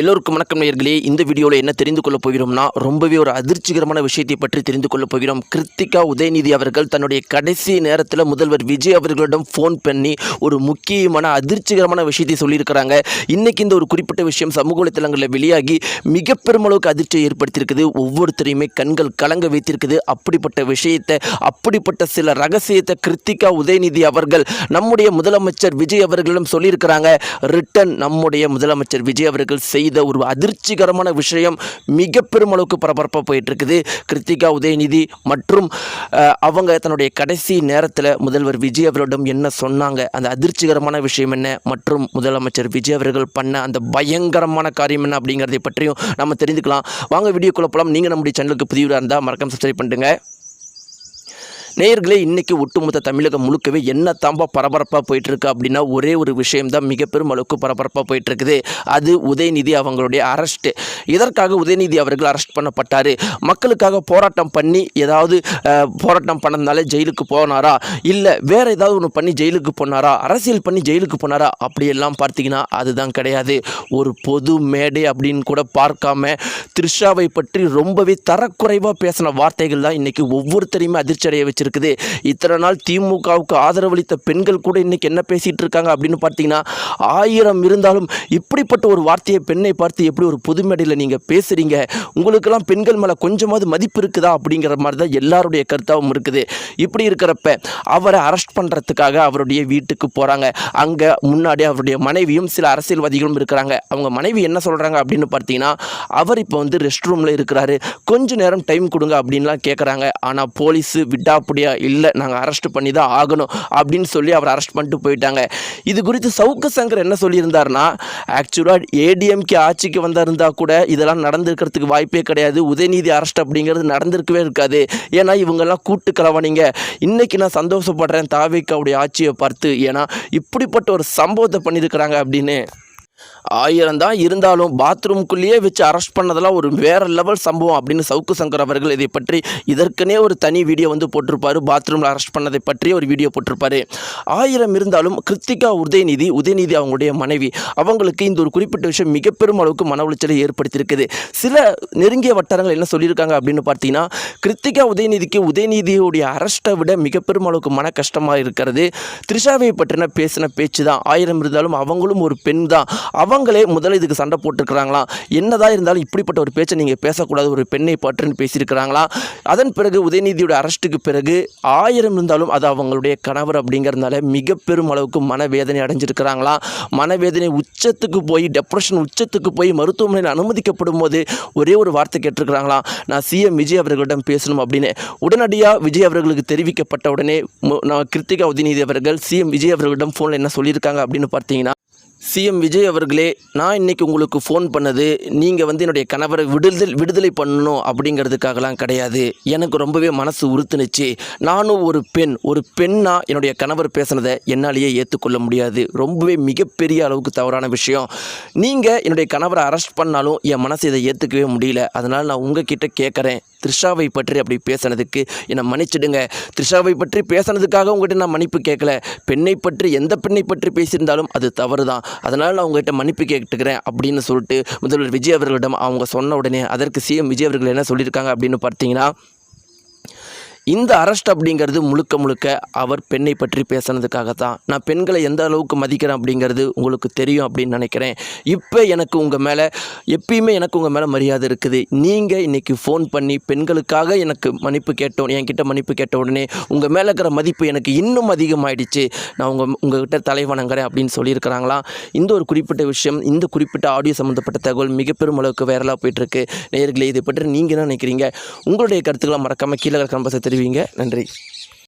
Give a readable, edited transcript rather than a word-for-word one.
எல்லோருக்கும் வணக்கம் நேயர்களே. இந்த வீடியோவில் என்ன தெரிந்து கொள்ளப் போகிறோம்னா, ரொம்பவே ஒரு அதிர்ச்சிகரமான விஷயத்தை பற்றி தெரிந்து கொள்ளப் போகிறோம். கிருத்திகா உதயநிதி அவர்கள் தன்னுடைய கடைசி நேரத்தில் முதல்வர் விஜய் அவர்களிடம் ஃபோன் பண்ணி ஒரு முக்கியமான அதிர்ச்சிகரமான விஷயத்தை சொல்லியிருக்கிறாங்க. இன்றைக்கி இந்த ஒரு குறிப்பிட்ட விஷயம் சமூக வலைத்தளங்களில் வெளியாகி மிக பெருமளவுக்கு அதிர்ச்சியை ஏற்படுத்தியிருக்குது. ஒவ்வொருத்தரையுமே கண்கள் கலங்க வைத்திருக்குது. அப்படிப்பட்ட விஷயத்தை, அப்படிப்பட்ட சில ரகசியத்தை கிருத்திகா உதயநிதி அவர்கள் நம்முடைய முதலமைச்சர் விஜய் அவர்களிடம் சொல்லியிருக்கிறாங்க. ரிட்டன் நம்முடைய முதலமைச்சர் விஜய் அவர்கள் செய்த ஒரு அதிர்ச்சிகரமான விஷயம் மிக பெருமளவுக்கு பரபரப்பாக போயிட்டு இருக்குது. கிருத்திகா உதயநிதி மற்றும் அவங்க தன்னுடைய கடைசி நேரத்தில் முதல்வர் விஜய் அவர்களிடம் என்ன சொன்னாங்க, அந்த அதிர்ச்சிகரமான விஷயம் என்ன, மற்றும் முதலமைச்சர் விஜய் அவர்கள் பண்ண அந்த பயங்கரமான காரியம் என்ன அப்படிங்கிறதை பற்றியும் நம்ம தெரிந்துக்கலாம். வாங்க வீடியோக்குள்ள போகலாம். நீங்கள் நம்முடைய சேனலுக்கு புதியவராக இருந்தால் மறக்காம சப்ஸ்கிரைப் பண்ணுங்க. நேயர்களே, இன்றைக்கி ஒட்டுமொத்த தமிழகம் முழுக்கவே என்ன தாம்பா பரபரப்பாக போயிட்டுருக்கு அப்படின்னா, ஒரே ஒரு விஷயம்தான் மிக பெரும் அளவுக்கு பரபரப்பாக போயிட்டுருக்குது. அது உதயநிதி அவங்களுடைய அரெஸ்ட்டு. இதற்காக உதயநிதி அவர்கள் அரெஸ்ட் பண்ணப்பட்டார். மக்களுக்காக போராட்டம் பண்ணி ஏதாவது போராட்டம் பண்ணதுனால ஜெயிலுக்கு போனாரா, இல்லை வேறு ஏதாவது ஒன்று பண்ணி ஜெயிலுக்கு போனாரா, அரசியல் பண்ணி ஜெயிலுக்கு போனாரா, அப்படியெல்லாம் பார்த்தீங்கன்னா அதுதான் கிடையாது. ஒரு பொது மேடை அப்படின்னு கூட பார்க்காம த்ரிஷாவை பற்றி ரொம்பவே தரக்குறைவாக பேசின வார்த்தைகள் தான் இன்றைக்கி ஒவ்வொருத்தரையுமே அதிர்ச்சி அடைய வச்சு இருக்குது. இத்தனை நாள் திமுகவுக்கு ஆதரவளித்த பெண்கள் கூட இன்னைக்கு என்ன பேசிட்டு இருக்காங்க அப்படின்னு பார்த்தீங்கன்னா, 1000 இருந்தாலும் இப்படிப்பட்ட ஒரு வார்த்தையை பெண்ணை பார்த்து எப்படி ஒரு பொது மேடையில் நீங்கள் பேசுகிறீங்க, உங்களுக்கெல்லாம் பெண்கள் மேலே கொஞ்சமாவது மதிப்பு இருக்குதா அப்படிங்கிற மாதிரி தான் எல்லாருடைய கருத்தாகவும் இருக்குது. இப்படி இருக்கிறப்ப அவரை அரெஸ்ட் பண்ணுறதுக்காக அவருடைய வீட்டுக்கு போகிறாங்க. அங்கே முன்னாடி அவருடைய மனைவியும் சில அரசியல்வாதிகளும் இருக்கிறாங்க. அவங்க மனைவி என்ன சொல்கிறாங்க அப்படின்னு பார்த்தீங்கன்னா, அவர் இப்போ ரெஸ்ட் ரூமில் இருக்கிறாரு, கொஞ்ச நேரம் டைம் கொடுங்க அப்படின்லாம் கேட்குறாங்க. ஆனால் போலீஸு விட்டா அப்படியா, இல்லை நாங்கள் அரெஸ்ட் பண்ணி தான் ஆகணும் அப்படின்னு சொல்லி அவர் அரெஸ்ட் பண்ணிட்டு போயிட்டாங்க. இது குறித்து சவுக்கு சங்கர் என்ன சொல்லியிருந்தார்னா, ஆக்சுவலாக ஏடிஎம்கே ஆட்சிக்கு வந்திருந்தா கூட இதெல்லாம் நடந்திருக்கிறதுக்கு வாய்ப்பே கிடையாது. உதயநிதி அரெஸ்ட் அப்படிங்கிறது நடந்திருக்கவே இருக்காது. ஏன்னா இவங்கெல்லாம் கூட்டு கலவானீங்க. இன்றைக்கி நான் சந்தோஷப்படுறேன் தாவேக்காவுடைய ஆட்சியை பார்த்து, ஏன்னா இப்படிப்பட்ட ஒரு சம்பவத்தை பண்ணியிருக்கிறாங்க அப்படின்னு. 1000 தான் இருந்தாலும் பாத்ரூம்குள்ளேயே வச்சு அரெஸ்ட் பண்ணதெல்லாம் ஒரு வேறு லெவல் சம்பவம் அப்படின்னு சவுக்கு சங்கர் அவர்கள் இதை பற்றி இதற்குனே ஒரு தனி வீடியோ போட்டிருப்பார். பாத்ரூமில் அரெஸ்ட் பண்ணதை பற்றி ஒரு வீடியோ போட்டிருப்பார். 1000 இருந்தாலும் கிருத்திகா உதயநிதி அவங்களுடைய மனைவி, அவங்களுக்கு இந்த ஒரு குறிப்பிட்ட விஷயம் மிக பெரும் அளவுக்கு மன உளைச்சலை ஏற்படுத்தியிருக்குது. சில நெருங்கிய வட்டாரங்கள் என்ன சொல்லியிருக்காங்க அப்படின்னு பார்த்தீங்கன்னா, கிருத்திகா உதயநிதியுடைய அரெஸ்ட்டை விட மிக பெரும் அளவுக்கு மன கஷ்டமாக இருக்கிறது த்ரிஷாவை பற்றின பேசின பேச்சு தான். 1000 இருந்தாலும் அவங்களும் ஒரு பெண் தான். அவங்களே முதல்ல இதுக்கு சண்டை போட்டுருக்கிறாங்களாம். என்னதான் இருந்தாலும் இப்படிப்பட்ட ஒரு பேச்சை நீங்கள் பேசக்கூடாது, ஒரு பெண்ணை பற்றுன்னு பேசியிருக்கிறாங்களாம். அதன் பிறகு உதயநிதியோட அரெஸ்ட்டுக்கு பிறகு 1000 இருந்தாலும் அது அவங்களுடைய கணவர் அப்படிங்கிறதுனால மிக பெரும் அளவுக்கு மனவேதனை அடைஞ்சிருக்கிறாங்களாம். மனவேதனை உச்சத்துக்கு போய், டெப்ரெஷன் உச்சத்துக்கு போய் மருத்துவமனையில் அனுமதிக்கப்படும் போது ஒரே ஒரு வார்த்தை கேட்டிருக்கிறாங்களாம், நான் சிஎம் விஜய் அவர்களிடம் பேசணும் அப்படின்னு. உடனடியாக விஜய் அவர்களுக்கு தெரிவிக்கப்பட்ட உடனே கிருத்திகா உதயநிதி அவர்கள் சிஎம் விஜய் அவர்களிடம் ஃபோனில் என்ன சொல்லியிருக்காங்க அப்படின்னு பார்த்தீங்கன்னா, சிஎம் விஜய் அவர்களே, நான் இன்றைக்கி உங்களுக்கு ஃபோன் பண்ணது நீங்கள் என்னுடைய கணவரை விடுதலை பண்ணணும் அப்படிங்கிறதுக்காகலாம் கிடையாது. எனக்கு ரொம்பவே மனசு உறுத்துனுச்சு. நானும் ஒரு பெண்ணாக என்னுடைய கணவர் பேசுனதை என்னாலேயே ஏற்றுக்கொள்ள முடியாது. ரொம்பவே மிகப்பெரிய அளவுக்கு தவறான விஷயம். நீங்கள் என்னுடைய கணவரை அரெஸ்ட் பண்ணாலும் என் மனசு இதை ஏற்றுக்கவே முடியல. அதனால் நான் உங்ககிட்ட கேட்குறேன், த்ரிஷாவை பற்றி அப்படி பேசினதுக்கு என்னை மன்னிச்சிடுங்க. த்ரிஷாவை பற்றி பேசினதுக்காக உங்கள்கிட்ட நான் மன்னிப்பு கேட்கல. பெண்ணை பற்றி, எந்த பெண்ணை பற்றி பேசியிருந்தாலும் அது தவறு தான். அதனால் நான் உங்கள்கிட்ட மன்னிப்பு கேட்டுக்கிறேன் அப்படின்னு சொல்லிட்டு முதல்வர் விஜய் அவர்களிடம் அவங்க சொன்ன உடனே அதற்கு சிஎம் விஜய் அவர்கள் என்ன சொல்லியிருக்காங்க அப்படின்னு பார்த்தீங்கன்னா, இந்த அரெஸ்ட் அப்படிங்கிறது முழுக்க அவர் பெண்ணை பற்றி பேசுனதுக்காகத்தான். நான் பெண்களை எந்த அளவுக்கு மதிக்கிறேன் அப்படிங்கிறது உங்களுக்கு தெரியும் அப்படின்னு நினைக்கிறேன். இப்போ எனக்கு உங்கள் மேலே எப்பயுமே உங்கள் மேலே மரியாதை இருக்குது. நீங்கள் இன்றைக்கி ஃபோன் பண்ணி பெண்களுக்காக எனக்கு மன்னிப்பு கேட்டோம், என்கிட்ட மன்னிப்பு கேட்ட உடனே உங்கள் மேலே இருக்கிற மதிப்பு எனக்கு இன்னும் அதிகமாகிடுச்சு. நான் உங்கள்கிட்ட தலைவணங்குறேன் அப்படின்னு சொல்லியிருக்கிறாங்களாம். இந்த ஒரு குறிப்பிட்ட விஷயம், இந்த குறிப்பிட்ட ஆடியோ சம்மந்தப்பட்ட தகவல் மிக பெரும் அளவுக்கு வைரலாக போயிட்டுருக்கு. நேயர்களே, இதை பற்றி நீங்கள் என்ன நினைக்கிறீங்க? உங்களுடைய கருத்துக்களை மறக்காமல் கீழே கமெண்ட் தெரிவிங்க. நன்றி.